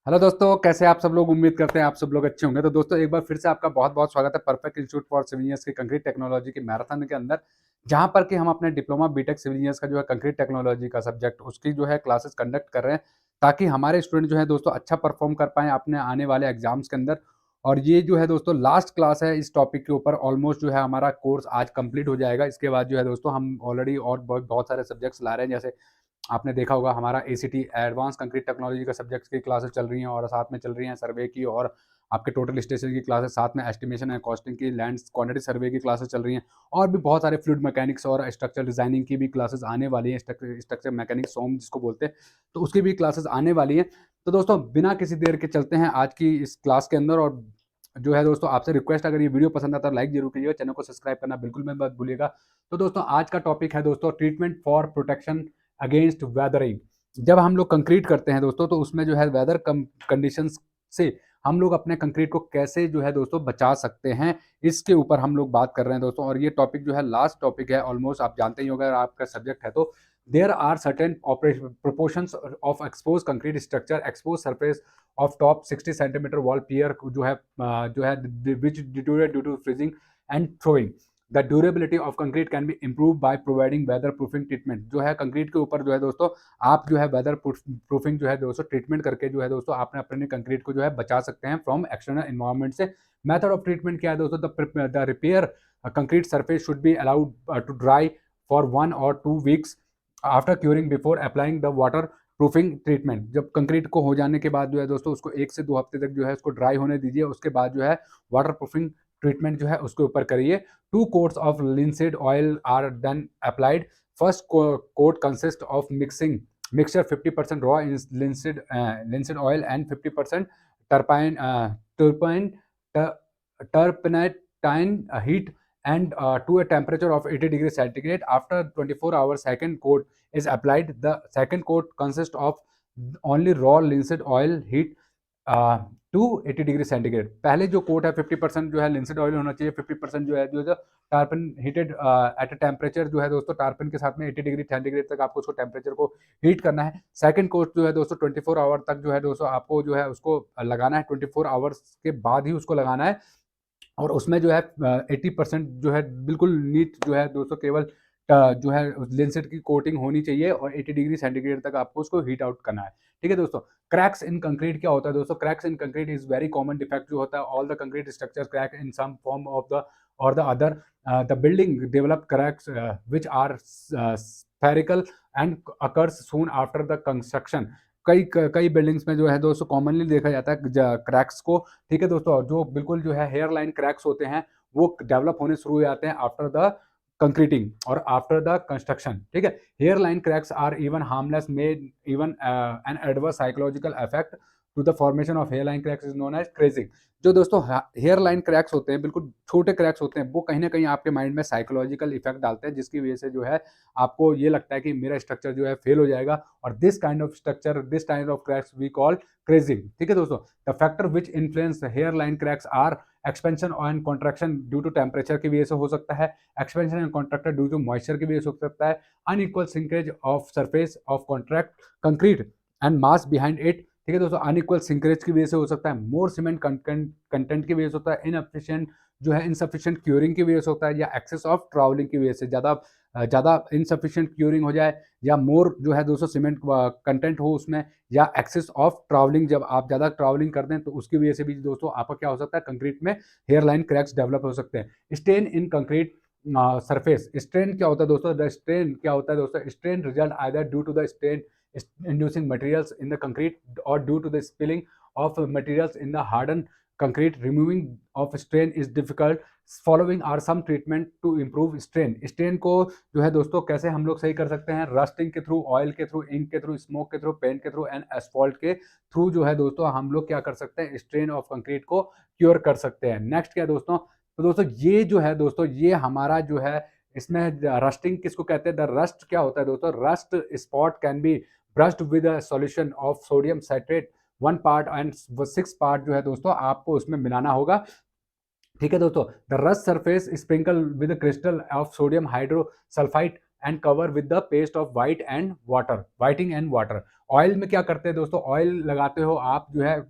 Hello दोस्तों, कैसे आप सब लोग। उम्मीद करते हैं आप सब लोग अच्छे होंगे। तो दोस्तों एक बार फिर से आपका बहुत बहुत स्वागत है perfect institute for civil engineers की कंक्रीट टेक्नोलॉजी की मैराथन के अंदर, जहां पर कि हम अपने डिप्लोमा बीटेक सिविल इंजीनियर्स का जो है कंक्रीट टेक्नोलॉजी का सब्जेक्ट उसकी जो है क्लासेस कंडक्ट कर रहे हैं, ताकि हमारे स्टूडेंट जो है दोस्तों अच्छा परफॉर्म कर पाएँ अपने आने वाले एग्जाम्स के अंदर। और ये जो है दोस्तों लास्ट क्लास है इस टॉपिक के ऊपर। ऑलमोस्ट जो है हमारा कोर्स आज कंप्लीट हो जाएगा। इसके बाद जो है दोस्तों हम ऑलरेडी और बहुत बहुत सारे सब्जेक्ट्स ला रहे हैं। जैसे आपने देखा होगा हमारा एसीटी एडवांस कंक्रीट टेक्नोलॉजी का सब्जेक्ट्स की क्लासेस चल रही हैं, और साथ में चल रही हैं सर्वे की और आपके टोटल स्टेशन की क्लासेस, साथ में एस्टिमेशन एंड कॉस्टिंग की, लैंड क्वांटिटी सर्वे की क्लासेस चल रही हैं, और भी बहुत सारे फ्लूइड मैकेनिक्स और स्ट्रक्चर डिजाइनिंग की भी क्लासेस आने वाली हैं। स्ट्रक्चर मैकेनिक्स सोम जिसको बोलते हैं, तो उसकी भी क्लासेस आने वाली हैं। तो दोस्तों बिना किसी देर के चलते हैं आज की इस क्लास के अंदर। और जो है दोस्तों आपसे रिक्वेस्ट, अगर ये वीडियो पसंद आता है तो लाइक जरूर कीजिएगा, चैनल को सब्सक्राइब करना बिल्कुल मत भूलिएगा। तो दोस्तों आज का टॉपिक है दोस्तों treatment for protection against weathering. जब हम लोग कंक्रीट करते हैं दोस्तों, तो उसमें जो है वेदर कंडीशंस से हम लोग अपने कंक्रीट को कैसे जो है दोस्तों बचा सकते हैं, इसके ऊपर हम लोग बात कर रहे हैं दोस्तों। और ये टॉपिक जो है लास्ट टॉपिक है, ऑलमोस्ट आप जानते ही होंगे अगर आपका सब्जेक्ट है तो। There are certain proportions of expose concrete structure expose surface of top 60 centimetre wall pier जो है which deteriorate due to freezing and throwing. The durability of concrete can be improve by providing weather proofing treatment. जो है concrete के ऊपर जो है दोस्तों आप जो है वेदर प्रूफिंग जो है दोस्तों ट्रीटमेंट करके जो है दोस्तों आपने अपने कंक्रीट को जो है बचा सकते हैं फ्रॉम एक्सटर्नल एनवायरनमेंट से। मेथड ऑफ ट्रीटमेंट क्या है दोस्तों? The repair concrete surface should be allowed to dry for 1 or 2 weeks after curing before applying the water proofing treatment. जब कंक्रीट को हो जाने के बाद जो है दोस्तों उसको 1 से 2 हफ्ते तक जो है उसको ड्राई होने दीजिए। उसके बाद जो है वाटर प्रूफिंग ट्रीटमेंट जो है उसके ऊपर करिए। 2 coats of linseed oil are then applied. First coat consists of mixture 50% raw linseed oil and 50% terpene turpentine heat and to a temperature of 80 degrees centigrade. After 24 hours, second coat is applied. The second coat consists of only raw linseed oil heat to 80 degree centigrade. पहले जो coat है 50% जो है linseed oil होना चाहिए, 50% जो टार्पन heated at a temperature जो है दोस्तों टार्पन के साथ में 80 डिग्री सेंटीग्रेड तक आपको उसको टेम्परेचर को हीट करना है। सेकंड कोट जो है दोस्तों 24 आवर तक जो है दोस्तों आपको जो है उसको लगाना है। 24 आवर्स के बाद ही उसको लगाना है। और उसमें जो है 80% जो है बिल्कुल नीट जो है दोस्तों केवल जो है लिंसेट की कोटिंग होनी चाहिए, और 80 डिग्री सेंटीग्रेड तक आपको उसको हीट आउट करना है। ठीक है दोस्तों। क्रैक्स इन कंक्रीट क्या होता है दोस्तों? Cracks in concrete is very common defect जो होता है। All the concrete structure crack in some form of the or the other. The building develop cracks which are spherical and occurs soon after the construction. कई buildings में जो है दोस्तों commonly देखा जाता है क्रैक्स को। ठीक है दोस्तों। जो बिल्कुल जो है हेयर लाइन क्रैक्स होते हैं वो डेवलप होने शुरू हो जाते हैं आफ्टर द कंक्रीटिंग और आफ्टर द कंस्ट्रक्शन। ठीक है। Hair line cracks are even harmless made even an adverse psychological effect to the formation of hair line cracks is known as crazing. जो दोस्तों हेयर लाइन क्रैक्स होते हैं, बिल्कुल छोटे cracks होते हैं, वो कहीं ना कहीं आपके माइंड में साइकोलॉजिकल इफेक्ट डालते हैं, जिसकी वजह से जो है आपको ये लगता है कि मेरा स्ट्रक्चर जो है फेल हो जाएगा। और this kind of structure, this kind of cracks we call crazing. ठीक है दोस्तों। The factor which influence hair line cracks are expansion and contraction due to temperature की वजह से हो सकता है, expansion and contractor due to moisture की वजह से हो सकता है, unequal sinkage of surface of contract concrete and mass behind it. ठीक है दोस्तों। अनइक्वल सिंकरेज की वजह से हो सकता है, मोर सीमेंट कंटेंट की वजह से होता है, इनएफिशिएंट जो है इनसफिशिएंट क्यूरिंग की वजह से होता है, या एक्सेस ऑफ ट्रैवलिंग की वजह से ज़्यादा इनसफिशिएंट क्यूरिंग हो जाए, या मोर जो है दोस्तों सीमेंट कंटेंट हो उसमें, या एक्सेस ऑफ ट्रैवलिंग, जब आप ज़्यादा ट्रैवलिंग कर दें तो उसकी वजह से भी दोस्तों आपका क्या हो सकता है, कंक्रीट में हेयर लाइन क्रैक्स डेवलप हो सकते हैं। Stain in concrete surface. Strain क्या होता है दोस्तों? द स्ट्रेन क्या होता है दोस्तों? Strain result either due to the strain inducing materials in the concrete or due to the spilling of materials in the hardened concrete. Removing of strain is difficult. Following are some treatment to improve strain. Strain को जो है दोस्तों कैसे हम लोग सही कर सकते हैं? रस्टिंग के थ्रू, ऑयल के थ्रू, इंक के थ्रू, स्मोक के थ्रू, पेंट के थ्रू एंड एस्फॉल्ट के थ्रू जो है दोस्तों हम लोग क्या कर सकते हैं? स्ट्रेन ऑफ कंक्रीट को क्योर कर सकते हैं। नेक्स्ट क्या दोस्तों? तो दोस्तों ये जो है दोस्तों ये हमारा जो है इसमें रस्टिंग किसको कहते हैं? द रस्ट क्या होता है दोस्तों? Rust spot can be brushed with a solution of sodium citrate 1 part and 6 part जो है दोस्तों आपको उसमें मिलाना होगा। ठीक है दोस्तों। The rust surface sprinkle with crystal of sodium hydrosulphide and cover with the paste of whitening and water. Oil में क्या करते हैं दोस्तों, ऑयल लगाते हो आप जो है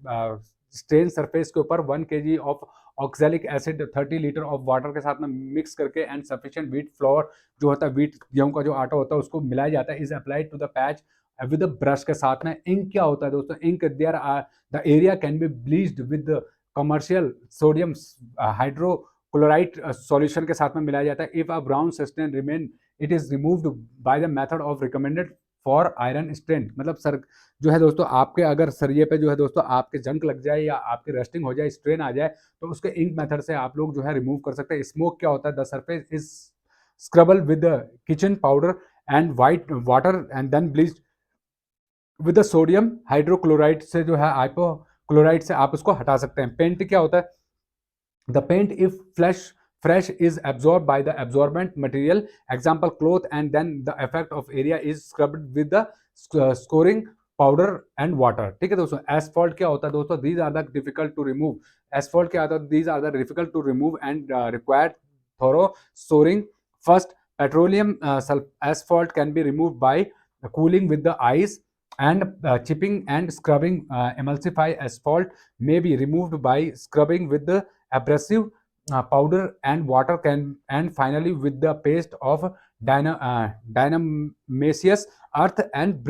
स्टेन सरफेस के ऊपर 1 kg of oxalic acid 30 litre of water के साथ में मिक्स करके एंड सफिशिएंट व्हीट फ्लोर जो होता है, व्हीट गेहूं का जो आटा होता है उसको मिलाया जाता है, is applied to the patch with the brush के साथ में। इंक क्या होता है दोस्तों, ink there are the area can be bleached with commercial sodium hydrochloride solution के साथ में मिलाया जाता है। If a brown sustain remain it is removed by the method of recommended for iron strength. मतलब सर जो है दोस्तों, आपके अगर सरिये पे जो है दोस्तों आपके जंक लग जाए या आपकी रस्टिंग हो जाए, स्ट्रेन आ जाए, तो उसके इंक मेथड से आप लोग जो है रिमूव कर सकते हैं। स्मोक क्या होता है, the surface is scrubbed with kitchen powder and white water and then bleach with the sodium hydrochloride से जो है हाइपोक्लोराइड से आप उसको हटा सकते हैं। पेंट क्या होता है, the paint if fresh is absorbed by the absorbent material, example cloth, and then the effect of area is scrubbed with the scoring powder and water। ठीक है दोस्तों। एसफॉल्ट क्या होता है दोस्तों, these are the difficult to remove। Asphalt क्या होता है, these are the difficult to remove and required thorough storing। first petroleum asphalt can be removed by cooling with the ice and chipping and scrubbing। emulsify asphalt may be removed by scrubbing with the abrasive powder and water can, and finally with the paste of diatomaceous earth and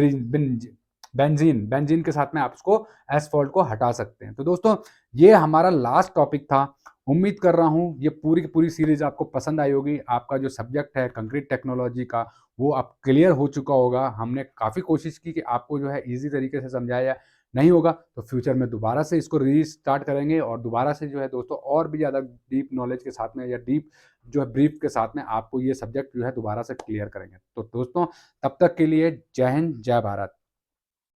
benzene के साथ में आप उसको asphalt को हटा सकते हैं। तो दोस्तों ये हमारा लास्ट टॉपिक था। उम्मीद कर रहा हूँ ये पूरी की पूरी सीरीज आपको पसंद आई होगी। आपका जो सब्जेक्ट है कंक्रीट टेक्नोलॉजी का वो अब क्लियर हो चुका होगा। हमने काफ़ी कोशिश की कि आपको जो है इजी तरीके से समझाया। नहीं होगा तो फ्यूचर में दोबारा से इसको रीस्टार्ट करेंगे और दोबारा से जो है दोस्तों और भी ज़्यादा डीप नॉलेज के साथ में या डीप जो है ब्रीफ के साथ में आपको ये सब्जेक्ट जो है दोबारा से क्लियर करेंगे। तो दोस्तों तब तक के लिए जय हिंद जय भारत।